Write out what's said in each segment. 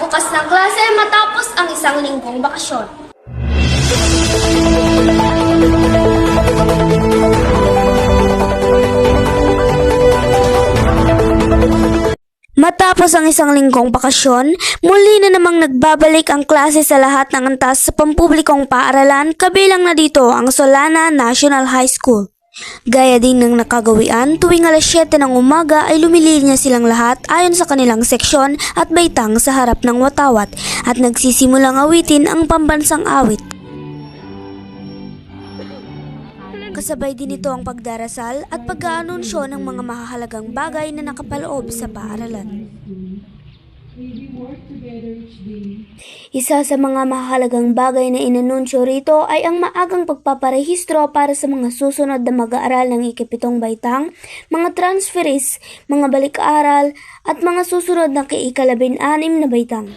Magbubukas ng klase matapos ang isang linggong bakasyon. Matapos ang isang linggong bakasyon, muli na namang nagbabalik ang klase sa lahat ng antas sa pampublikong paaralan, kabilang na dito ang Solana National High School. Gaya din ng nakagawian, tuwing alas 7 ng umaga ay lumilinya silang lahat ayon sa kanilang seksyon at baitang sa harap ng watawat at nagsisimulang awitin ang pambansang awit. Kasabay din ito ang pagdarasal at pag-aanunsyo ng mga mahahalagang bagay na nakapaloob sa paaralan. Isa sa mga mahalagang bagay na inanunsyo rito ay ang maagang pagpaparehistro para sa mga susunod na mag-aaral ng ikapitong baitang, mga transferees, mga balik-aaral at mga susunod na kaikalabin-anim na baitang.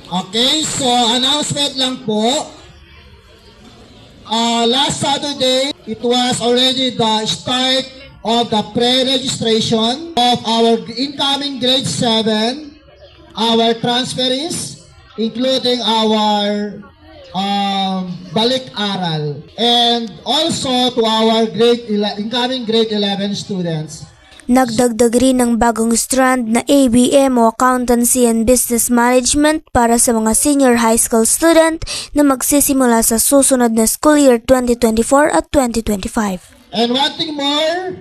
Okay, so announcement lang po. Last Saturday, it was already the start of the pre-registration of our incoming grade 7, our transferees, including our balik-aral, and also to our incoming grade 11 students. Nagdagdag rin ng bagong strand na ABM o Accountancy and Business Management para sa mga senior high school student na magsisimula sa susunod na school year 2024 at 2025. And one thing more,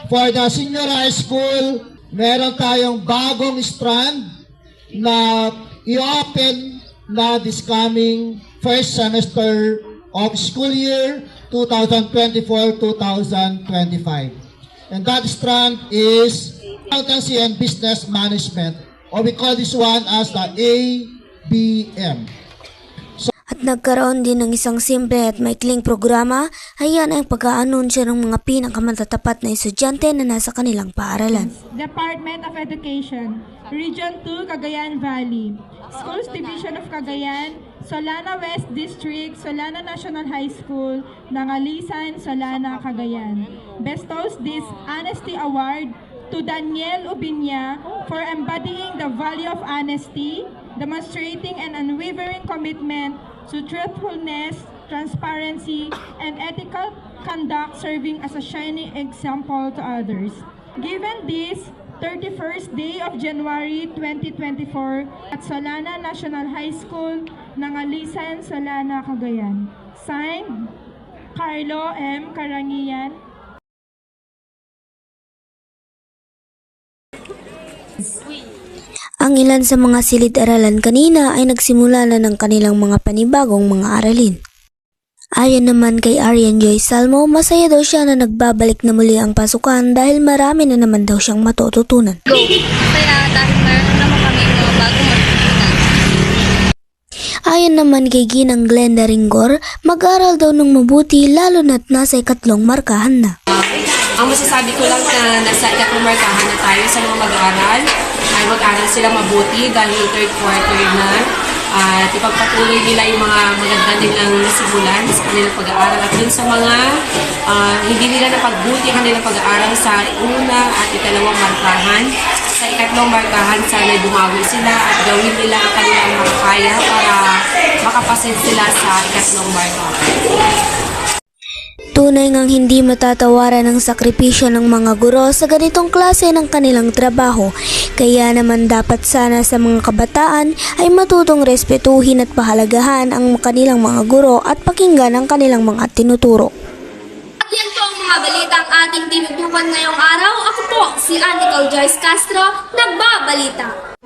for the senior high school, meron tayong bagong strand na i-open na this coming first semester of school year 2024-2025. And that strand is Accountancy and Business Management, or we call this one as the ABM. At nagkaroon din ng isang simple at maikling programa, ayan ang pag-aanunsyo ng mga pinakamatatapat na estudyante na nasa kanilang paaralan. Department of Education, Region 2, Cagayan Valley, Schools Division of Cagayan, Solana West District, Solana National High School, Nangalisan, Solana, Cagayan. Bestows this Honesty Award to Daniel Ubiña for embodying the value of honesty, demonstrating an unwavering commitment to truthfulness, transparency, and ethical conduct, serving as a shining example to others. Given this 31st day of January 2024 at Solana National High School, Nangalisan, Solana, Cagayan. Signed, Carlo M. Karangian. Ang ilan sa mga silid-aralan kanina ay nagsimula na ng kanilang mga panibagong mga aralin. Ayon naman kay Arian Joy Salmo, masaya daw siya na nagbabalik na muli ang pasukan dahil marami na naman daw siyang matututunan. Kaya dahil meron naman kami bagong matutunan. Ayon naman kay Ginang Glenda Ringgor, mag-aral daw ng mabuti lalo na't nasa ikatlong markahan na. Ang masasabi ko lang na nasa ikatlong markahan na tayo sa mga mag-aaral ay mag-aral sila mabuti dahil third quarter na. At ipagpatuloy nila yung mga maganda nilang nasimulan sa kanilang pag-aaral at dun sa mga hindi nila napagbuti ang kanilang pag-aaral sa una at ikalawang markahan. Sa ikatlong markahan, sana bumawi sila at gawin nila ang kanilang makakaya para makapasin sila sa ikatlong markahan. Tunay ngang hindi matatawaran ang sakripisyo ng mga guro sa ganitong klase ng kanilang trabaho, kaya naman dapat sana sa mga kabataan ay matutong respetuhin at pahalagahan ang kanilang mga guro at pakinggan ang kanilang mga tinuturo. At yan po ang mga balita ang ating tinutukan ngayong araw. Ako po si Nicole Joyce Castro, nagbabalita.